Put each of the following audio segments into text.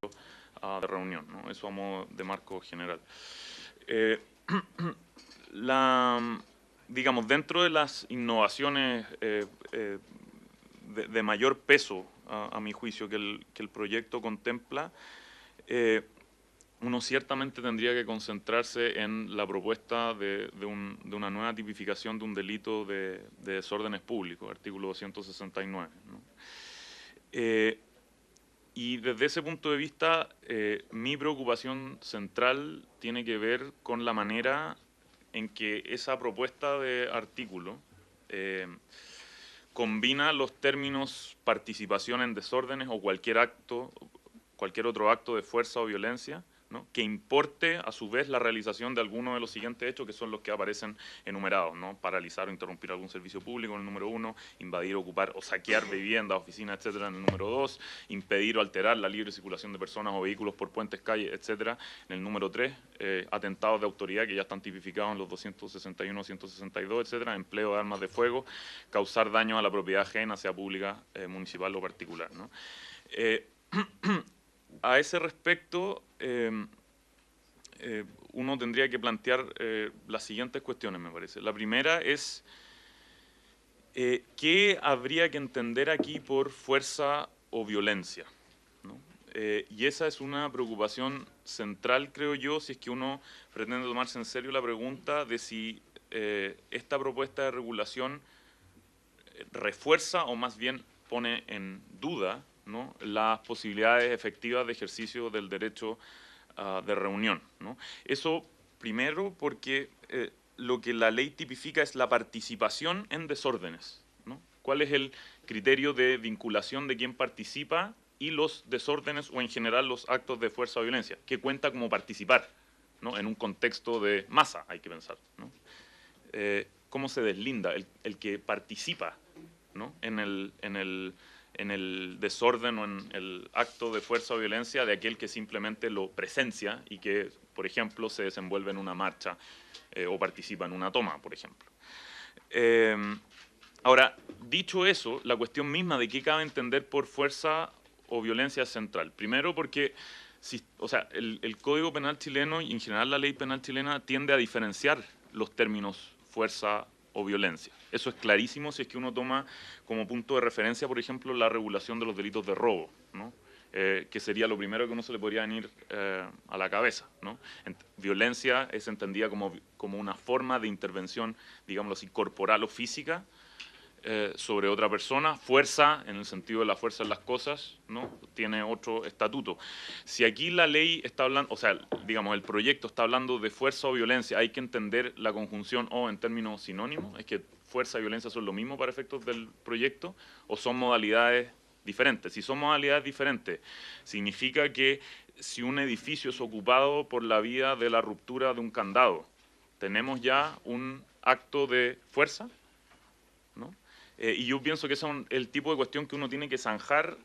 de reunión, ¿no? Eso a modo de marco general. Eh, la, digamos, dentro de las innovaciones de mayor peso, a mi juicio, que el proyecto contempla, uno ciertamente tendría que concentrarse en la propuesta de una nueva tipificación de un delito de desórdenes públicos, artículo 269, ¿no? Y desde ese punto de vista, mi preocupación central tiene que ver con la manera en que esa propuesta de artículo combina los términos participación en desórdenes o cualquier otro acto de fuerza o violencia, ¿no?, que importe a su vez la realización de alguno de los siguientes hechos, que son los que aparecen enumerados, ¿no? Paralizar o interrumpir algún servicio público en el número 1, invadir, ocupar o saquear viviendas, oficinas, etcétera, en el número 2, impedir o alterar la libre circulación de personas o vehículos por puentes, calles, etcétera, en el número 3, atentados de autoridad, que ya están tipificados en los 261, 162, etcétera, empleo de armas de fuego, causar daño a la propiedad ajena, sea pública, municipal o particular, ¿no? A ese respecto, uno tendría que plantear las siguientes cuestiones, me parece. La primera es, ¿qué habría que entender aquí por fuerza o violencia, ¿no? Y esa es una preocupación central, creo yo, si es que uno pretende tomarse en serio la pregunta de si esta propuesta de regulación refuerza o más bien pone en duda, ¿no?, las posibilidades efectivas de ejercicio del derecho de reunión, ¿no? Eso primero porque lo que la ley tipifica es la participación en desórdenes, ¿no? ¿Cuál es el criterio de vinculación de quien participa y los desórdenes o en general los actos de fuerza o violencia? ¿Qué cuenta como participar, ¿no?, en un contexto de masa, hay que pensar, ¿no? ¿Cómo se deslinda el que participa, ¿no?, en el desorden o en el acto de fuerza o violencia de aquel que simplemente lo presencia y que, por ejemplo, se desenvuelve en una marcha o participa en una toma, por ejemplo? Ahora, dicho eso, la cuestión misma de qué cabe entender por fuerza o violencia es central. Primero porque o sea, el Código Penal chileno y en general la ley penal chilena tiende a diferenciar los términos fuerza o violencia. Eso es clarísimo si es que uno toma como punto de referencia, por ejemplo, la regulación de los delitos de robo, ¿no? Que sería lo primero que uno se le podría venir a la cabeza, ¿no? Violencia es entendida como una forma de intervención, digámoslo así, corporal o física sobre otra persona. Fuerza, en el sentido de la fuerza en las cosas, ¿no?, tiene otro estatuto. Si aquí la ley está hablando, o sea, digamos, el proyecto está hablando de fuerza o violencia, hay que entender la conjunción o en términos sinónimos, es que fuerza y violencia son lo mismo para efectos del proyecto, o son modalidades diferentes. Si son modalidades diferentes, significa que si un edificio es ocupado por la vía de la ruptura de un candado, ¿tenemos ya un acto de fuerza?, ¿no? Y yo pienso que ese es el tipo de cuestión que uno tiene que zanjar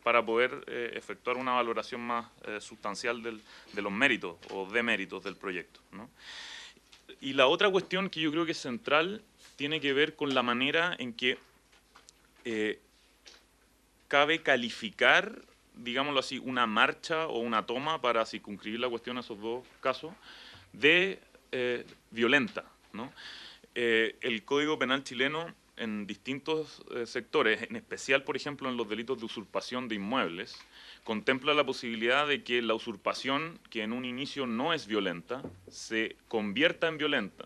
para poder efectuar una valoración más sustancial de los méritos o deméritos del proyecto, ¿no? Y la otra cuestión que yo creo que es central tiene que ver con la manera en que cabe calificar, digámoslo así, una marcha o una toma, para circunscribir la cuestión a esos dos casos, de violenta, ¿no? El Código Penal chileno en distintos sectores, en especial, por ejemplo, en los delitos de usurpación de inmuebles, contempla la posibilidad de que la usurpación, que en un inicio no es violenta, se convierta en violenta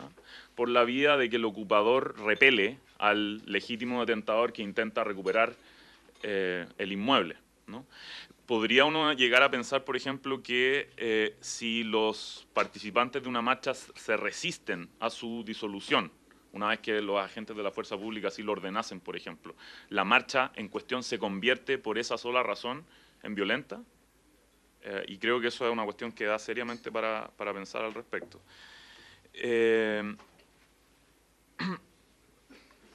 por la vía de que el ocupador repele al legítimo detentador que intenta recuperar el inmueble, ¿no? Podría uno llegar a pensar, por ejemplo, que si los participantes de una marcha se resisten a su disolución, una vez que los agentes de la fuerza pública así lo ordenasen, por ejemplo, la marcha en cuestión se convierte por esa sola razón en violenta, y creo que eso es una cuestión que da seriamente para pensar al respecto.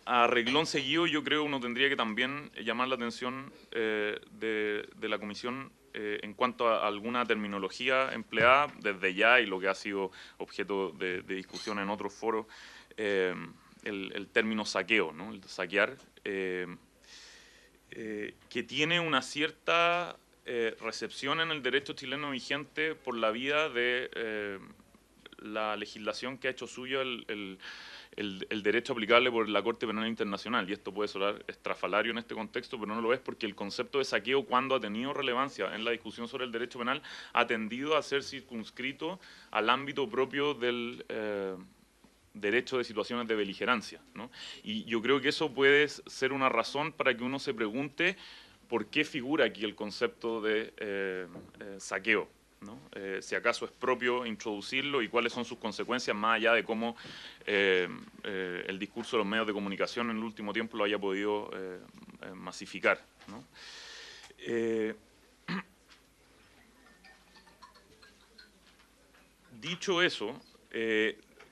A reglón seguido, yo creo que uno tendría que también llamar la atención de la Comisión en cuanto a alguna terminología empleada desde ya y lo que ha sido objeto de discusión en otros foros, el término saqueo, ¿no?, el saquear, que tiene una cierta recepción en el derecho chileno vigente por la vía de la legislación que ha hecho suyo el derecho aplicable por la Corte Penal Internacional, y esto puede sonar estrafalario en este contexto, pero no lo es, porque el concepto de saqueo, cuando ha tenido relevancia en la discusión sobre el derecho penal, ha tendido a ser circunscrito al ámbito propio del derecho de situaciones de beligerancia, ¿no? Y yo creo que eso puede ser una razón para que uno se pregunte por qué figura aquí el concepto de saqueo, ¿no? Si acaso es propio introducirlo y cuáles son sus consecuencias, más allá de cómo el discurso de los medios de comunicación en el último tiempo lo haya podido masificar, ¿no? Dicho eso,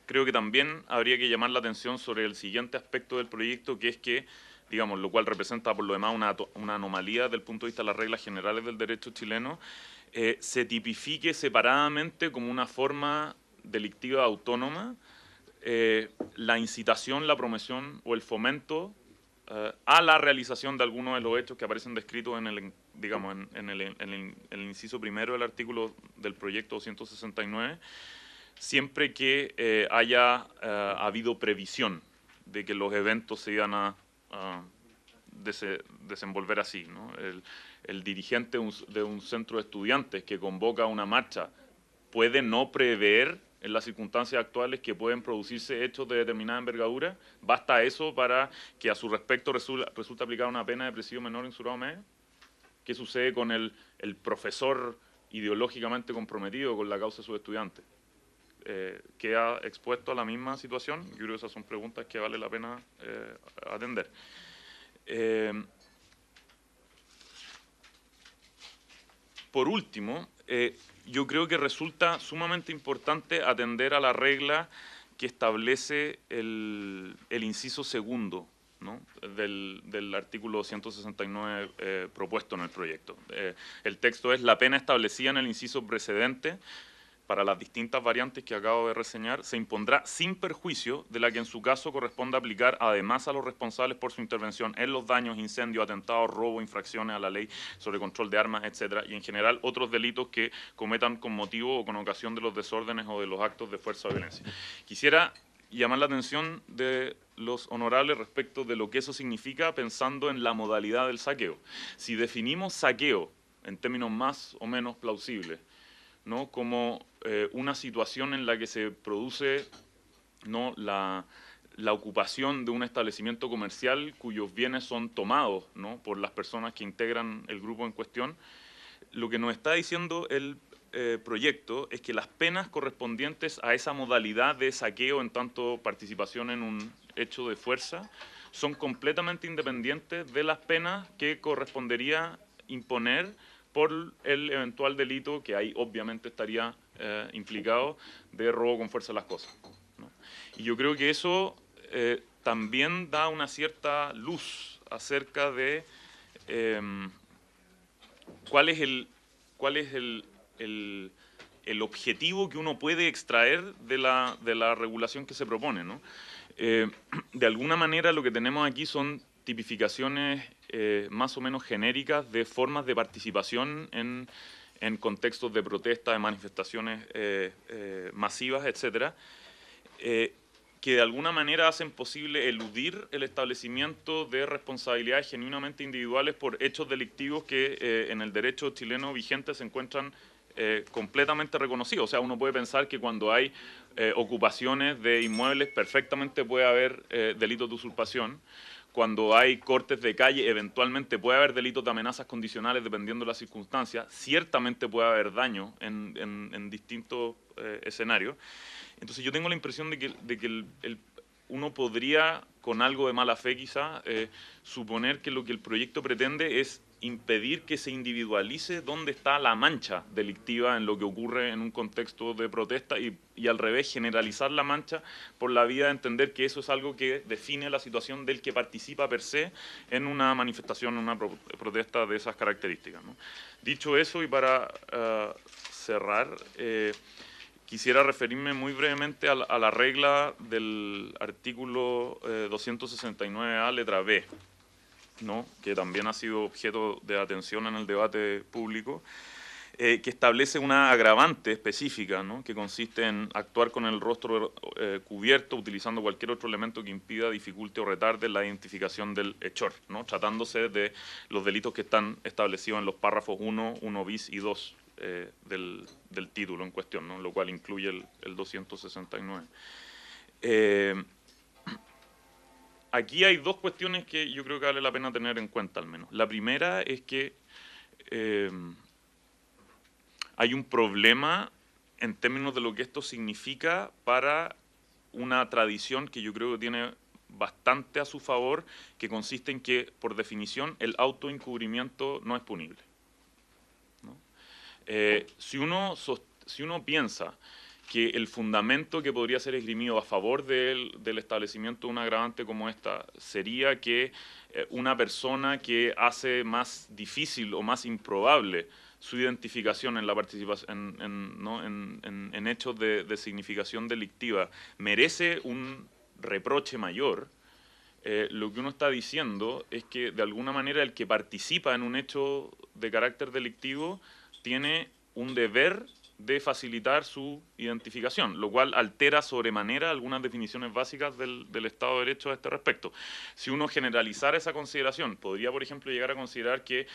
creo que también habría que llamar la atención sobre el siguiente aspecto del proyecto, que es que, digamos, lo cual representa por lo demás una anomalía desde el punto de vista de las reglas generales del derecho chileno, se tipifique separadamente como una forma delictiva autónoma la incitación, la promoción o el fomento a la realización de algunos de los hechos que aparecen descritos en el, digamos, en el inciso primero del artículo del proyecto 269, siempre que haya habido previsión de que los eventos se iban a desenvolver así, ¿no? El dirigente de un centro de estudiantes que convoca una marcha puede no prever en las circunstancias actuales que pueden producirse hechos de determinada envergadura. ¿Basta eso para que a su respecto resulte aplicada una pena de presidio menor insurado medio? ¿Qué sucede con el profesor ideológicamente comprometido con la causa de sus estudiantes? ¿Queda expuesto a la misma situación? Yo creo que esas son preguntas que vale la pena atender. Por último, yo creo que resulta sumamente importante atender a la regla que establece el inciso segundo, ¿no? del artículo 269 propuesto en el proyecto. El texto es: la pena establecida en el inciso precedente para las distintas variantes que acabo de reseñar, se impondrá sin perjuicio de la que en su caso corresponda aplicar además a los responsables por su intervención en los daños, incendios, atentados, robo, infracciones a la ley sobre control de armas, etcétera, y en general otros delitos que cometan con motivo o con ocasión de los desórdenes o de los actos de fuerza o violencia. Quisiera llamar la atención de los honorables respecto de lo que eso significa pensando en la modalidad del saqueo. Si definimos saqueo en términos más o menos plausibles, ¿no? Como una situación en la que se produce, ¿no? la ocupación de un establecimiento comercial cuyos bienes son tomados, ¿no? por las personas que integran el grupo en cuestión. Lo que nos está diciendo el proyecto es que las penas correspondientes a esa modalidad de saqueo en tanto participación en un hecho de fuerza son completamente independientes de las penas que correspondería imponer por el eventual delito que ahí obviamente estaría implicado de robo con fuerza de las cosas, ¿no? Y yo creo que eso también da una cierta luz acerca de cuál es el objetivo que uno puede extraer de la regulación que se propone, ¿no? De alguna manera lo que tenemos aquí son tipificaciones más o menos genéricas de formas de participación en contextos de protesta, de manifestaciones masivas, etcétera, que de alguna manera hacen posible eludir el establecimiento de responsabilidades genuinamente individuales por hechos delictivos que en el derecho chileno vigente se encuentran completamente reconocidos. O sea, uno puede pensar que cuando hay ocupaciones de inmuebles perfectamente puede haber delitos de usurpación. Cuando hay cortes de calle, eventualmente puede haber delitos de amenazas condicionales dependiendo de las circunstancias. Ciertamente puede haber daño en distintos escenarios. Entonces yo tengo la impresión de que uno podría, con algo de mala fe quizá, suponer que lo que el proyecto pretende es impedir que se individualice dónde está la mancha delictiva en lo que ocurre en un contexto de protesta y al revés generalizar la mancha por la vía de entender que eso es algo que define la situación del que participa per se en una manifestación, en una protesta de esas características, ¿no? Dicho eso, y para cerrar, quisiera referirme muy brevemente a la regla del artículo 269A, letra B, ¿no?, que también ha sido objeto de atención en el debate público, que establece una agravante específica, ¿no?, que consiste en actuar con el rostro cubierto, utilizando cualquier otro elemento que impida, dificulte o retarde la identificación del hechor, ¿no?, tratándose de los delitos que están establecidos en los párrafos 1, 1 bis y 2 del título en cuestión, ¿no?, lo cual incluye el 269. Aquí hay dos cuestiones que yo creo que vale la pena tener en cuenta al menos. La primera es que hay un problema en términos de lo que esto significa para una tradición que yo creo que tiene bastante a su favor, que consiste en que, por definición, el autoencubrimiento no es punible, ¿no? Si uno piensa que el fundamento que podría ser esgrimido a favor del establecimiento de un agravante como esta sería que una persona que hace más difícil o más improbable su identificación en la participación en hechos de significación delictiva merece un reproche mayor, lo que uno está diciendo es que de alguna manera el que participa en un hecho de carácter delictivo tiene un deber de facilitar su identificación, lo cual altera sobremanera algunas definiciones básicas del Estado de Derecho a este respecto. Si uno generalizara esa consideración, podría, por ejemplo, llegar a considerar que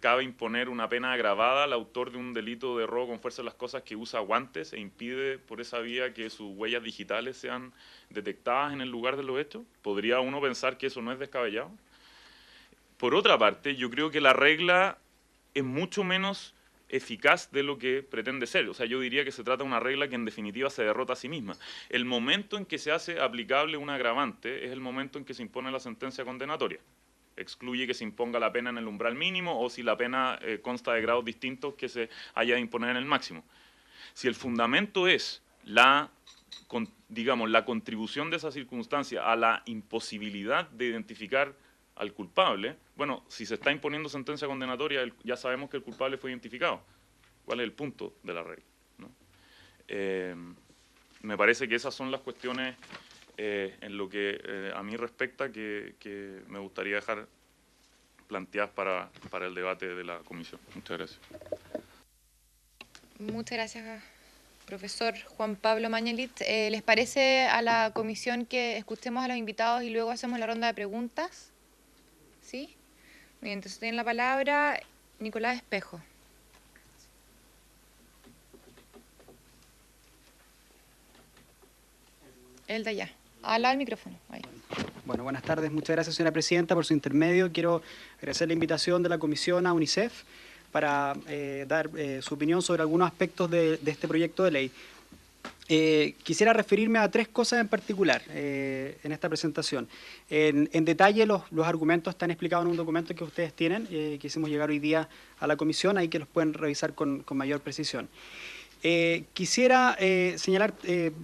cabe imponer una pena agravada al autor de un delito de robo con fuerza de las cosas que usa guantes e impide por esa vía que sus huellas digitales sean detectadas en el lugar de los hechos. ¿Podría uno pensar que eso no es descabellado? Por otra parte, yo creo que la regla es mucho menos eficaz de lo que pretende ser. O sea, yo diría que se trata de una regla que en definitiva se derrota a sí misma. El momento en que se hace aplicable un agravante es el momento en que se impone la sentencia condenatoria. Excluye que se imponga la pena en el umbral mínimo o si la pena consta de grados distintos que se haya de imponer en el máximo. Si el fundamento es la contribución de esa circunstancia a la imposibilidad de identificar al culpable, bueno, si se está imponiendo sentencia condenatoria, ya sabemos que el culpable fue identificado. ¿Cuál es el punto de la regla?, ¿no? Me parece que esas son las cuestiones en lo que a mí respecta que me gustaría dejar planteadas para el debate de la comisión. Muchas gracias. Muchas gracias, profesor Juan Pablo Mañalich. ¿Les parece a la comisión que escuchemos a los invitados y luego hacemos la ronda de preguntas? ¿Sí? Bien, entonces tiene la palabra Nicolás Espejo. El de allá. Al micrófono. Ahí. Bueno, buenas tardes. Muchas gracias, señora presidenta, por su intermedio. Quiero agradecer la invitación de la comisión a UNICEF para dar su opinión sobre algunos aspectos de este proyecto de ley. Quisiera referirme a tres cosas en particular en esta presentación. En detalle los argumentos están explicados en un documento que ustedes tienen, que hicimos llegar hoy día a la comisión, ahí que los pueden revisar con mayor precisión. Quisiera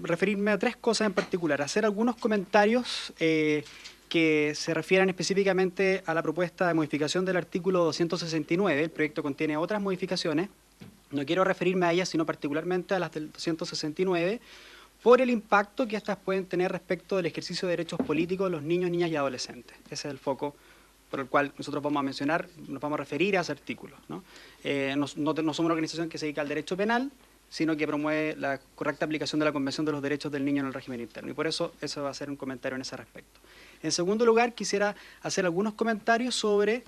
referirme a tres cosas en particular, hacer algunos comentarios que se refieran específicamente a la propuesta de modificación del artículo 269. El proyecto contiene otras modificaciones. No quiero referirme a ellas, sino particularmente a las del 269, por el impacto que estas pueden tener respecto del ejercicio de derechos políticos de los niños, niñas y adolescentes. Ese es el foco por el cual nosotros vamos a mencionar, nos vamos a referir a ese artículo, ¿no? No somos una organización que se dedica al derecho penal, sino que promueve la correcta aplicación de la Convención de los Derechos del Niño en el régimen interno. Y por eso va a ser un comentario en ese respecto. En segundo lugar, quisiera hacer algunos comentarios sobre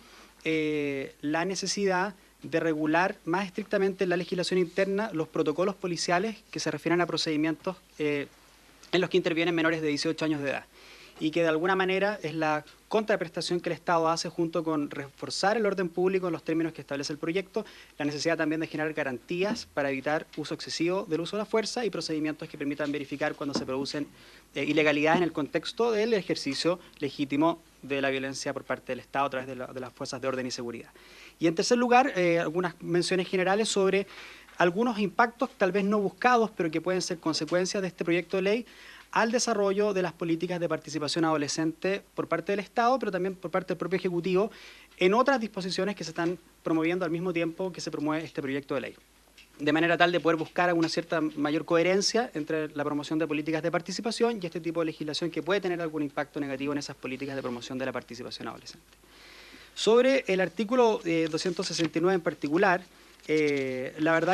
la necesidad de regular más estrictamente en la legislación interna los protocolos policiales que se refieren a procedimientos en los que intervienen menores de 18 años de edad. Y que de alguna manera es la contraprestación que el Estado hace junto con reforzar el orden público en los términos que establece el proyecto, la necesidad también de generar garantías para evitar uso excesivo del uso de la fuerza y procedimientos que permitan verificar cuando se producen ilegalidades en el contexto del ejercicio legítimo de la violencia por parte del Estado a través de las fuerzas de orden y seguridad. Y en tercer lugar, algunas menciones generales sobre algunos impactos tal vez no buscados, pero que pueden ser consecuencias de este proyecto de ley al desarrollo de las políticas de participación adolescente por parte del Estado, pero también por parte del propio Ejecutivo, en otras disposiciones que se están promoviendo al mismo tiempo que se promueve este proyecto de ley. De manera tal de poder buscar una cierta mayor coherencia entre la promoción de políticas de participación y este tipo de legislación que puede tener algún impacto negativo en esas políticas de promoción de la participación adolescente. Sobre el artículo 269 en particular, la verdad